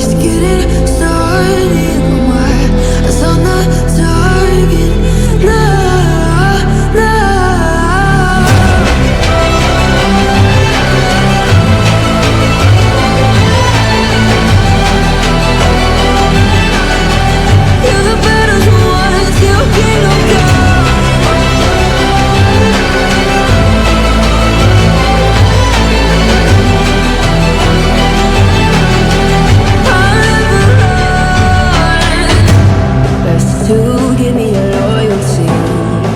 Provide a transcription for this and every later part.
Just getting started. My eyes on the target. Now, now. You're the battles won, your kingdom come. Best to give me your loyalty,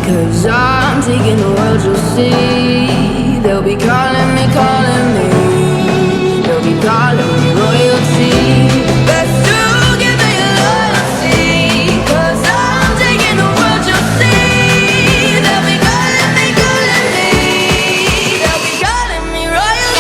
'cause I'm taking the world, you'll see. They'll be calling me, they'll be calling me royalty. Best to give me your loyalty, 'cause I'm taking the world, you'll see. They'll be calling me, they'll be calling me royalty.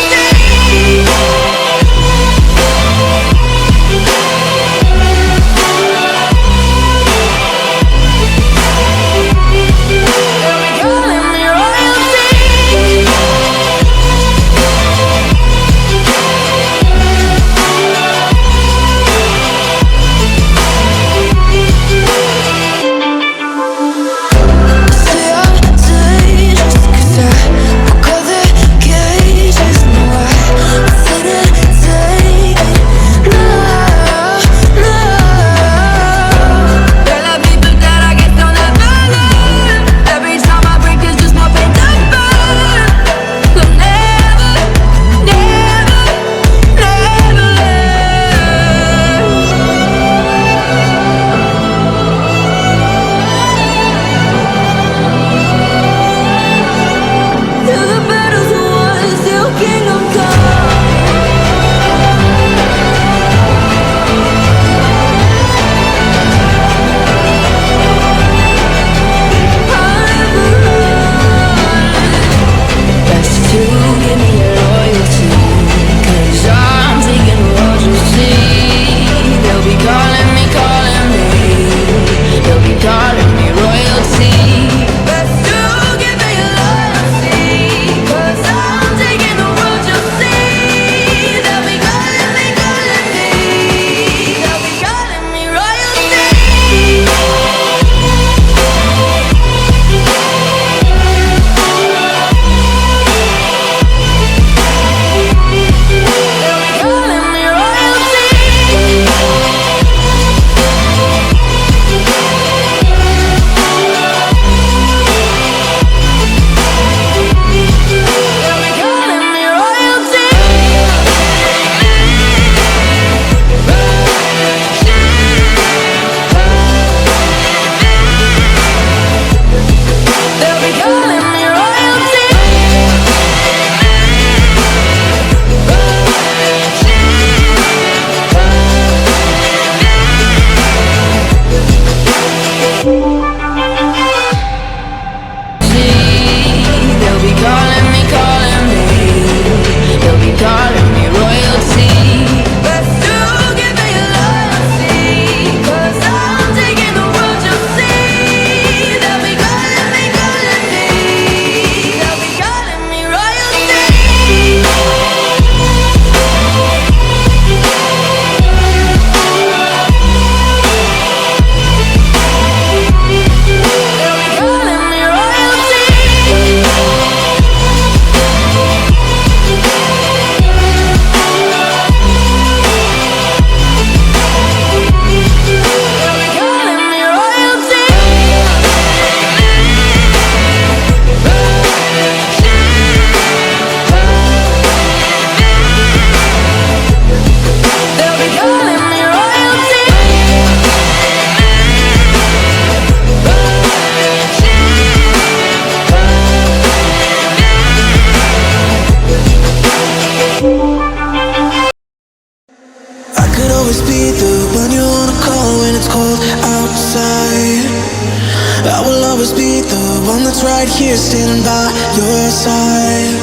right here standing by your side.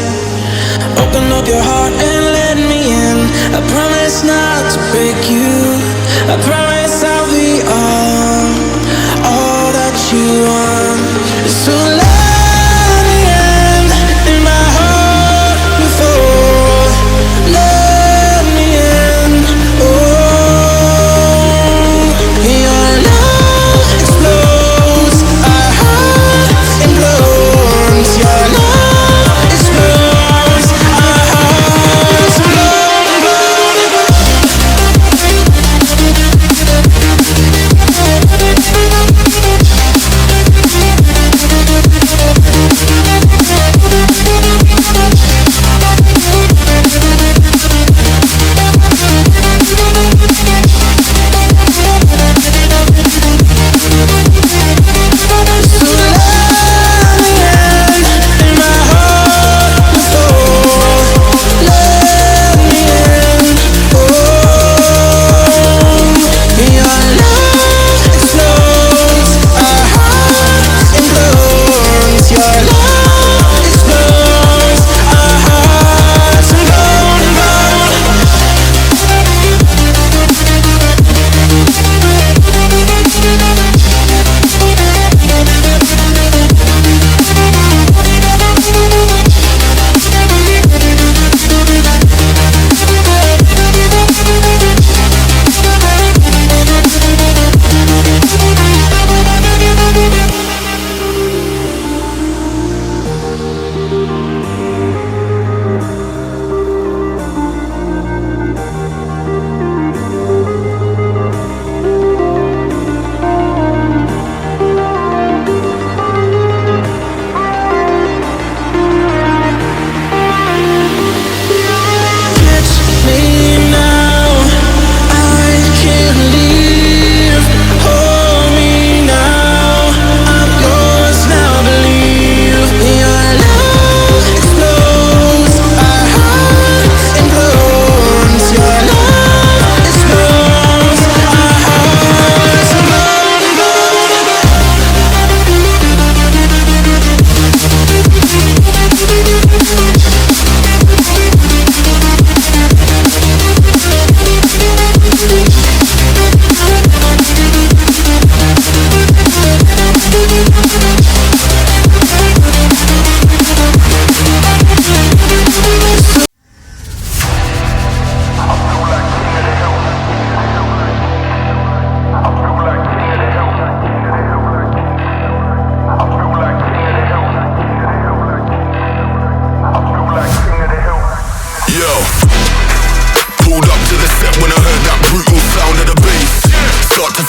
Open up your heart and let me in. I promise not to break you. I promise I'll be all that you want. So let me in my heart before. Let me in, oh.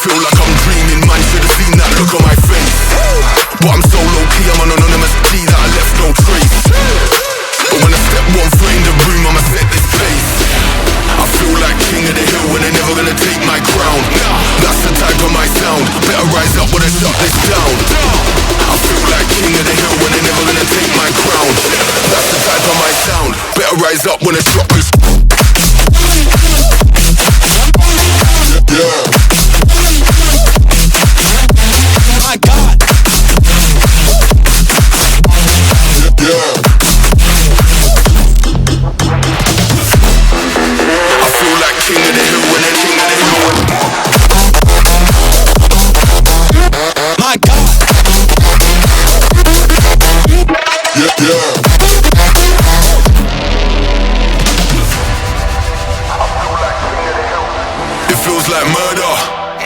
feel like I'm dreaming, man, should've seen that look on my face. But I'm so low-key, I'm an anonymous G that I left no trace. But when I step one foot in the room, I'ma set this pace. I feel like king of the hill when they're never gonna take my crown. That's the type of my sound. Better rise up when I shut this down. I feel like king of the hill when they're never gonna take my crown. That's the type of my sound. Better rise up when I shut this. Yeah. My God. Yeah. I feel like king of the hill when they're king of the hill. My God. Yeah, yeah. It feels like murder,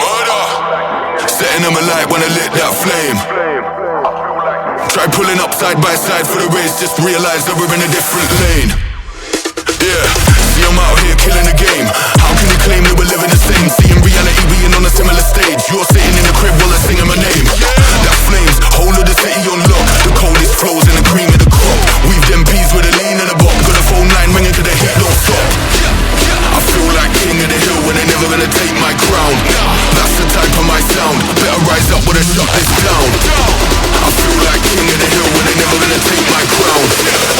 murder. Setting them alight when I lit that flame. Try pulling up side by side for the race, just realize that we're in a different lane. Yeah, see I'm out here killing the game. How can you claim that we're living the same? See in reality being on a similar stage. You're sitting in the crib while I'm singing my name. That flames, whole of the city on lock. The coldest flows and the cream of the crop. Weave them peas with a lean and a bop. Got a phone line ringing to the heat don't stop. I feel like king of the hill when they're never gonna take my crown. That's the type of my sound. Better rise up when I shut this down. I feel like king of the hill when they're never gonna take my crown.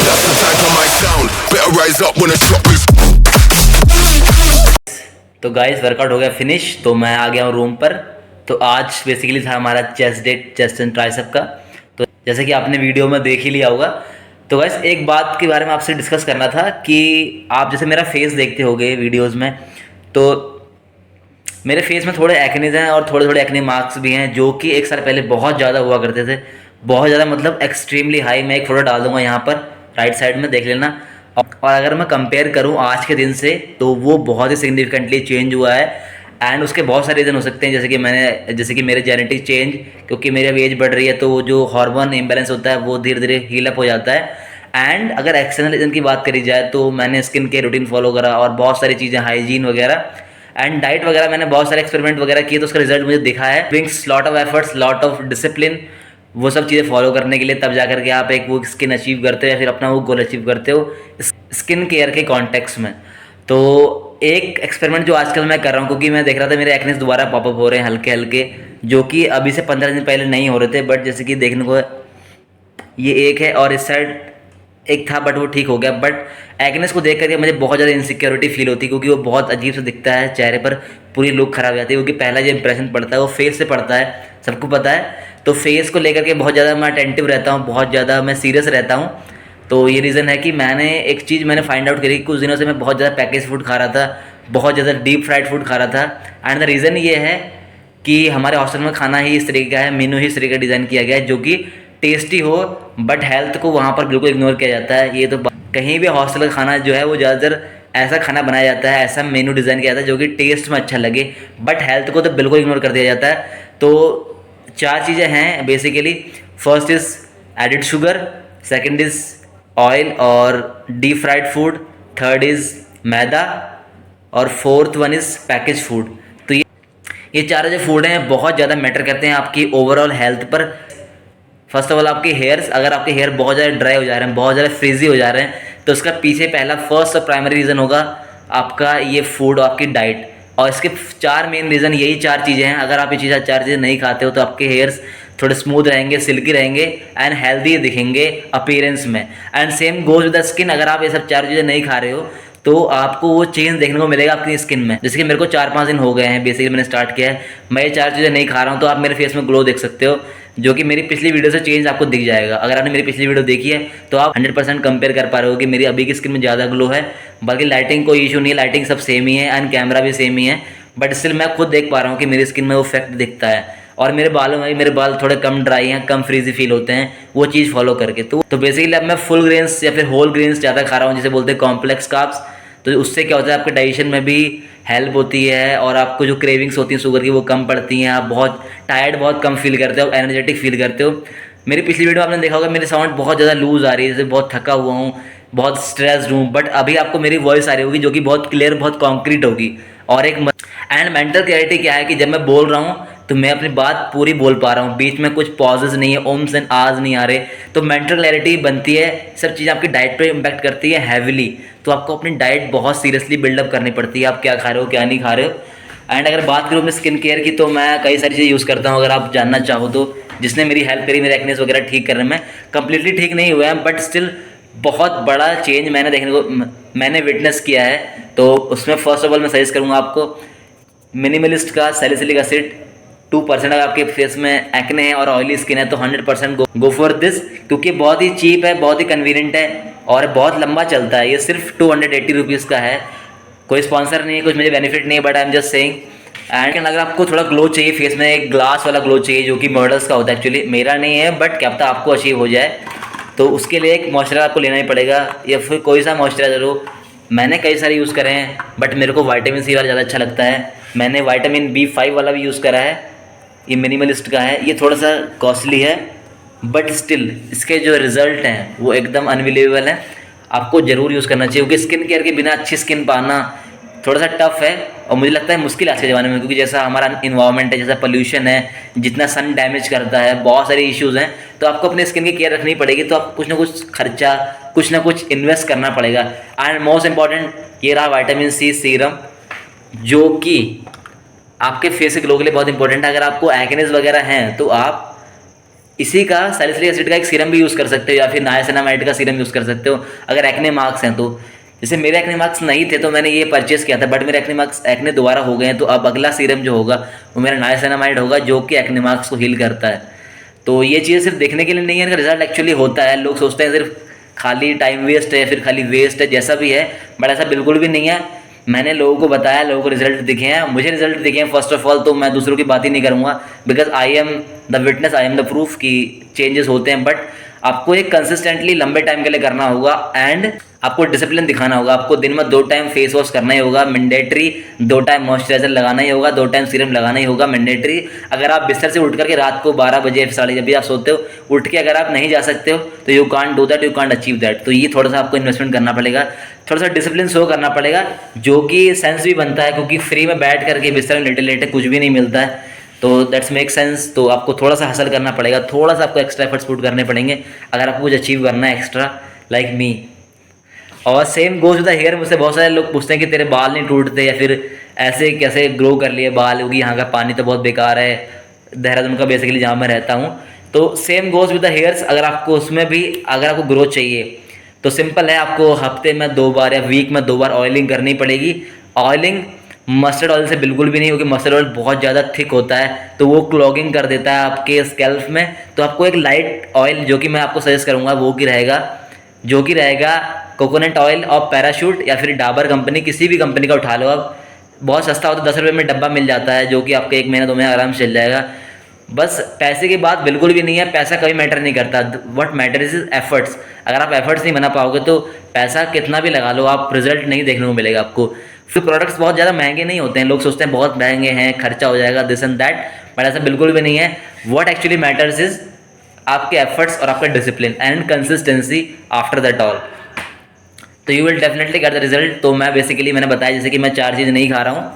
That's the type of my sound. Better rise up when I shut this. तो guys workout हो गया finish, तो मैं आ गया हूँ room पर। तो आज बेसिकली था हमारा chest day, chest and tricep का। तो जैसे कि आपने वीडियो में देख ही लिया होगा। तो गाइस एक बात के बारे में आपसे डिस्कस करना था कि आप जैसे मेरा फेस देखते होगे वीडियोस में, तो मेरे फेस में थोड़े एक्नीज हैं और थोड़े थोड़े एक्नी मार्क्स भी हैं, जो कि एक साल पहले बहुत ज़्यादा हुआ करते थे। बहुत ज़्यादा मतलब एक्सट्रीमली हाई। मैं एक फ़ोटो डाल दूँगा यहाँ पर राइट साइड में, देख लेना। और अगर मैं कंपेयर करूं आज के दिन से, तो वो बहुत ही सिग्निफिकेंटली चेंज हुआ है। एंड उसके बहुत सारे रीज़न हो सकते हैं, जैसे कि मेरे जेनेटिक चेंज, क्योंकि मेरी अब एज बढ़ रही है, तो वो जो हार्मोन इम्बैलेंस होता है वो धीरे धीरे हील अप हो जाता है। एंड अगर एक्सटर्नल रीज़न की बात करी जाए, तो मैंने स्किन केयर रूटीन फॉलो करा और बहुत सारी चीज़ें, हाइजीन वगैरह एंड डाइट वगैरह, मैंने बहुत सारे एक्सपेरिमेंट वगैरह किए, तो उसका रिजल्ट मुझे दिखा है। Brings lot of efforts, lot of discipline, वो सब चीज़ें फॉलो करने के लिए तब जा करके आप एक वो स्किन अचीव करते हो या फिर अपना वो गोल अचीव करते हो स्किन केयर के कॉन्टेक्स्ट में। तो एक एक्सपेरिमेंट जो आजकल मैं कर रहा हूँ, क्योंकि मैं देख रहा था मेरे एक्नेस दोबारा पॉपअप हो रहे हैं हल्के हल्के, जो कि अभी से 15 दिन पहले नहीं हो रहे थे। बट जैसे कि देखने को ये एक है और इस साइड एक था, बट वो ठीक हो गया। बट एक्नेस को देख करके मुझे बहुत ज़्यादा इनसिक्योरिटी फील होती है, क्योंकि वो बहुत अजीब से दिखता है चेहरे पर, पूरी लुक खराब हो जाती है। क्योंकि पहला जो इंप्रेशन पड़ता है वो फेस से पड़ता है, सबको पता है। तो फेस को लेकर के बहुत ज़्यादा मैं अटेंटिव रहता हूँ, बहुत ज़्यादा मैं सीरियस रहता हूँ। तो ये रीज़न है कि एक चीज़ मैंने फाइंड आउट करी, कुछ दिनों से मैं बहुत ज़्यादा पैकेज फूड खा रहा था, बहुत ज़्यादा डीप फ्राइड फूड खा रहा था। एंड द रीज़न ये है कि हमारे हॉस्टल में खाना ही इस तरीके का है, मेनू ही इस तरीके का डिज़ाइन किया गया है, जो कि टेस्टी हो, बट हेल्थ को वहाँ पर बिल्कुल इग्नोर किया जाता है। ये तो कहीं भी हॉस्टल का खाना जो है वो ज़्यादातर ऐसा खाना बनाया जाता है, ऐसा मेनू डिज़ाइन किया जाता है जो कि टेस्ट में अच्छा लगे, बट हेल्थ को तो बिल्कुल इग्नोर कर दिया जाता है। तो 4 चीज़ें हैं basically. First is added sugar, second is oil और deep fried food, third is मैदा और fourth one is package food. तो ये 4 जो फूड हैं बहुत ज़्यादा मैटर करते हैं आपकी ओवरऑल हेल्थ पर। फर्स्ट ऑफ ऑल आपके हेयर्स, अगर आपके हेयर बहुत ज़्यादा ड्राई हो जा रहे हैं, बहुत ज़्यादा फ्रीजी हो जा रहे हैं, तो उसका पीछे पहला फर्स्ट और प्राइमरी रीज़न होगा आपका ये फूड और आपकी डाइट। और इसके 4 मेन रीज़न यही 4 चीज़ें हैं। अगर आप ये 4 चीज़ें नहीं खाते हो, तो आपके हेयर्स थोड़े स्मूथ रहेंगे, सिल्की रहेंगे एंड हेल्दी दिखेंगे अपीयरेंस में। And same goes with the skin. अगर आप ये सब 4 चीज़ें नहीं खा रहे हो, तो आपको वो चेंज देखने को मिलेगा आपकी स्किन में। जैसे कि मेरे को 4-5 दिन हो गए हैं बेसिकली मैंने स्टार्ट किया है, मैं ये 4 चीज़ें नहीं खा रहा हूँ, तो आप मेरे फेस में ग्लो देख सकते हो, जो कि मेरी पिछली वीडियो से चेंज आपको दिख जाएगा। अगर आपने मेरी पिछली वीडियो देखी है, तो आप 100% कंपेयर कर पा रहे हो कि मेरी अभी की स्किन में ज़्यादा ग्लो है। बाकी लाइटिंग कोई इशू नहीं है, लाइटिंग सब सेम ही है एंड कैमरा भी सेम ही है, बट स्टिल मैं खुद देख पा रहा हूँ कि मेरी स्किन में वो इफेक्ट दिखता है। और मेरे बालों में भी, मेरे बाल थोड़े कम ड्राई हैं, कम फ्रीजी फील होते हैं, वो चीज़ फॉलो करके। तो बेसिकली अब मैं फुल ग्रेन्स या फिर होल ग्रेन्स ज़्यादा खा रहा हूँ, जिसे बोलते हैं कॉम्प्लेक्स कार्ब्स। तो उससे क्या होता है, आपके डाइजेशन में भी हेल्प होती है और आपको जो क्रेविंग्स होती हैं शुगर की वो कम पड़ती हैं। आप बहुत टायर्ड बहुत कम फील करते हो, एनर्जेटिक फील करते हो। मेरी पिछली वीडियो आपने देखा होगा, मेरी साउंड बहुत ज़्यादा लूज़ आ रही है, जैसे बहुत थका हुआ हूँ, बहुत स्ट्रेस्ड हूँ। बट अभी आपको मेरी वॉइस आ रही होगी जो कि बहुत क्लियर, बहुत कॉन्क्रीट होगी। और एंड मेंटल क्लैरिटी क्या है कि जब मैं बोल रहा हूँ तो मैं अपनी बात पूरी बोल पा रहा हूँ, बीच में कुछ पॉजेज नहीं है, ओम्स एंड आज नहीं आ रहे, तो मेंटल क्लैरिटी बनती है। सब चीज़ आपकी डाइट पे इम्पैक्ट करती है हैविली, तो आपको अपनी डाइट बहुत सीरियसली बिल्डअप करनी पड़ती है, आप क्या खा रहे हो क्या नहीं खा रहे हो। एंड अगर बात करूँ अपने स्किन केयर की, तो मैं कई सारी चीज़ें यूज़ करता हूँ, अगर आप जानना चाहो तो, जिसने मेरी हेल्प करी मेरे एक्नेस वगैरह ठीक करने में। कंप्लीटली ठीक नहीं हुआ है, बट स्टिल बहुत बड़ा चेंज मैंने विटनेस किया है। तो उसमें फर्स्ट ऑफ ऑल मैं सजेस्ट करूँगा आपको मिनिमलिस्ट का सैलिसिलिक एसिड 2%। अगर आपके फेस में एक्ने है और ऑयली स्किन है तो 100% गो फॉर दिस, क्योंकि बहुत ही चीप है, बहुत ही कन्वीनियंट है और बहुत लंबा चलता है। ये सिर्फ 280 रुपीज़ का है, कोई स्पॉन्सर नहीं है, कुछ मुझे बेनिफिट नहीं है, but I am just saying. And अगर आपको थोड़ा ग्लो चाहिए फेस में, एक ग्लास वाला ग्लो चाहिए जो कि मॉडल्स का होता है, एक्चुअली मेरा नहीं है, बट क्या पता आपको अचीव हो जाए, तो उसके लिए एक मॉइस्चराइजर आपको लेना ही पड़ेगा, या फिर कोई सा मॉइस्चराइजर हो। मैंने कई सारे यूज़ करे हैं, बट मेरे को विटामिन सी वाला ज़्यादा अच्छा लगता है। मैंने विटामिन B5 वाला भी यूज़ करा है, ये मिनिमलिस्ट का है, ये थोड़ा सा कॉस्टली है, बट स्टिल इसके जो रिज़ल्ट हैं वो एकदम अनबिलीवेबल हैं। आपको ज़रूर यूज़ करना चाहिए, क्योंकि स्किन केयर के बिना अच्छी स्किन पाना थोड़ा सा टफ है, और मुझे लगता है मुश्किल आज के ज़माने में, क्योंकि जैसा हमारा इन्वायरमेंट है, जैसा पोल्यूशन है, जितना सन डैमेज करता है, बहुत सारे इश्यूज़ हैं, तो आपको अपने स्किन की केयर रखनी पड़ेगी, तो आपको कुछ ना कुछ खर्चा, कुछ ना कुछ इन्वेस्ट करना पड़ेगा। एंड मोस्ट इंपॉर्टेंट ये रहा विटामिन सी सीरम, जो कि आपके फेस के ग्लो के लिए बहुत इंपॉर्टेंट है। अगर आपको एक्नेस वगैरह हैं तो आप इसी का सैलिसिलिक एसिड का एक सीरम भी यूज़ कर सकते हो, या फिर नाइसिनामाइड का सीरम यूज़ कर सकते हो अगर एक्ने मार्क्स हैं तो। जैसे मेरे एक्ने मार्क्स नहीं थे तो मैंने ये परचेस किया था, बट मेरे एक्ने मार्क्स एक्ने दोबारा हो गए हैं, तो अब अगला सीरम जो होगा वो मेरा नाइसिनामाइड होगा, जो कि एक्ने मार्क्स को हील करता है। तो ये चीज़ सिर्फ देखने के लिए नहीं है, इनका रिजल्ट एक्चुअली होता है। लोग सोचते हैं सिर्फ खाली टाइम वेस्ट है, फिर खाली वेस्ट है, जैसा भी है, बट ऐसा बिल्कुल भी नहीं है। मैंने लोगों को बताया, लोगों को रिजल्ट दिखे हैं, मुझे रिजल्ट दिखे हैं फर्स्ट ऑफ ऑल, तो मैं दूसरों की बात ही नहीं करूँगा, because I am the witness, I am the proof कि चेंजेस होते हैं। बट आपको एक कंसिस्टेंटली लंबे टाइम के लिए करना होगा, एंड आपको डिसिप्लिन दिखाना होगा। आपको दिन में 2 टाइम फेस वॉश करना ही होगा मैंडेटरी, 2 टाइम मॉइस्चराइजर लगाना ही होगा, 2 टाइम सीरम लगाना ही होगा मैंडेटरी। अगर आप बिस्तर से उठ करके रात को 12 बजे, साढ़े जब भी आप सोते हो, उठ के अगर आप नहीं जा सकते हो तो you can't do that, you can't achieve that. तो ये थोड़ा सा आपको इन्वेस्टमेंट करना पड़ेगा, थोड़ा सा डिसिप्लिन शो करना पड़ेगा, जो कि सेंस भी बनता है, क्योंकि फ्री में बैठ करके बिस्तर में लेटे लेटे कुछ भी नहीं मिलता है, तो दैट्स मेक सेंस। तो आपको थोड़ा सा हसल करना पड़ेगा, थोड़ा सा आपको एक्स्ट्रा एफर्ट्स पुट करने पड़ेंगे अगर आपको कुछ अचीव करना है एक्स्ट्रा, लाइक मी। और same goes with the hair. मुझसे बहुत सारे लोग पूछते हैं कि तेरे बाल नहीं टूटते, या फिर ऐसे कैसे ग्रो कर लिए बाल, क्योंकि यहाँ का पानी तो बहुत बेकार है, देहरादून का बेसिकली जहाँ मैं रहता हूँ। तो same goes with the hairs, अगर आपको उसमें भी अगर आपको ग्रोथ चाहिए तो सिंपल है, आपको हफ्ते में 2 बार या वीक में 2 बार ऑयलिंग करनी पड़ेगी। ऑयलिंग मस्टर्ड ऑयल से बिल्कुल भी नहीं, क्योंकि मस्टर्ड ऑयल बहुत ज़्यादा थिक होता है, तो वो क्लॉगिंग कर देता है आपके स्कैल्प में। तो आपको एक लाइट ऑयल, जो कि मैं आपको सजेस्ट करूँगा, वो की रहेगा कोकोनट ऑयल और पैराशूट, या फिर डाबर कंपनी, किसी भी कंपनी का उठा लो आप, बहुत सस्ता होता है, 10 रुपये में डब्बा मिल जाता है, जो कि आपके 1 महीना 2 महीना आराम से चल जाएगा। बस पैसे की बात बिल्कुल भी नहीं है, पैसा कभी मैटर नहीं करता, व्हाट मैटर इज एफर्ट्स। अगर आप एफर्ट्स नहीं बना पाओगे तो पैसा कितना भी लगा लो, आप रिजल्ट नहीं देखने को मिलेगा आपको। फिर प्रोडक्ट्स बहुत ज़्यादा महंगे नहीं होते हैं, लोग सोचते हैं बहुत महंगे हैं, खर्चा हो जाएगा, दिस एंड दैट, बट ऐसा बिल्कुल भी नहीं है। व्हाट एक्चुअली मैटर्स इज आपके एफर्ट्स और आपका discipline and consistency after that all, तो you will definitely get the result. तो मैंने बताया जैसे कि मैं 4 चीज़ नहीं खा रहा हूँ,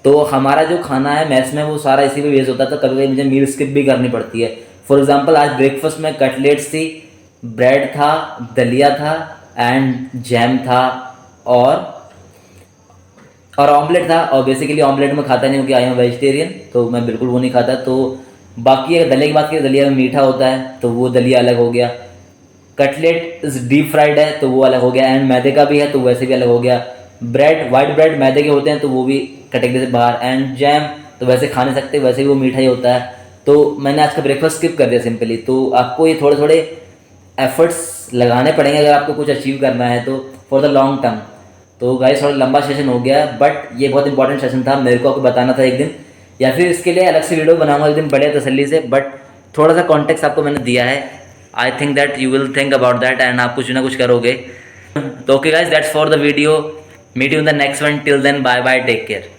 तो हमारा जो खाना है मैस में वो सारा इसी में वेस्ट होता है, तो कभी कभी मुझे मील स्किप भी करनी पड़ती है। फॉर एग्जांपल आज ब्रेकफास्ट में कटलेट्स थी, ब्रेड था, दलिया था एंड जैम था और ऑमलेट था। और बेसिकली ऑमलेट में खाता नहीं क्योंकि आई एम वेजिटेरियन, तो मैं बिल्कुल वो नहीं खाता। तो बाकी अगर दलिया की बात करें, दलिया में मीठा होता है तो वो दलिया अलग हो गया, कटलेट डीप फ्राइड है तो वो अलग हो गया, एंड मैदे का भी है तो वैसे भी अलग हो गया। ब्रेड, वाइट ब्रेड मैदे के होते हैं तो वो भी कैटेगरी से बाहर, एंड जैम तो वैसे खा नहीं सकते, वैसे भी वो मीठा ही होता है। तो मैंने आज का ब्रेकफास्ट स्किप कर दिया सिंपली। तो आपको ये थोड़े थोड़े एफर्ट्स लगाने पड़ेंगे अगर आपको कुछ अचीव करना है तो, फॉर द लॉन्ग टर्म। तो गाइस थोड़ा लंबा सेशन हो गया, बट ये बहुत इंपॉर्टेंट सेशन था, मेरे को आपको बताना था एक दिन, या फिर इसके लिए अलग से वीडियो बनाऊंगा एक दिन बड़े तसल्ली से, बट थोड़ा सा कॉन्टेक्स्ट आपको मैंने दिया है। I think that you will think about that and आप कुछ ना कुछ करोगे। तो okay guys, that's for the video, meet you in the next one, till then bye bye, take care.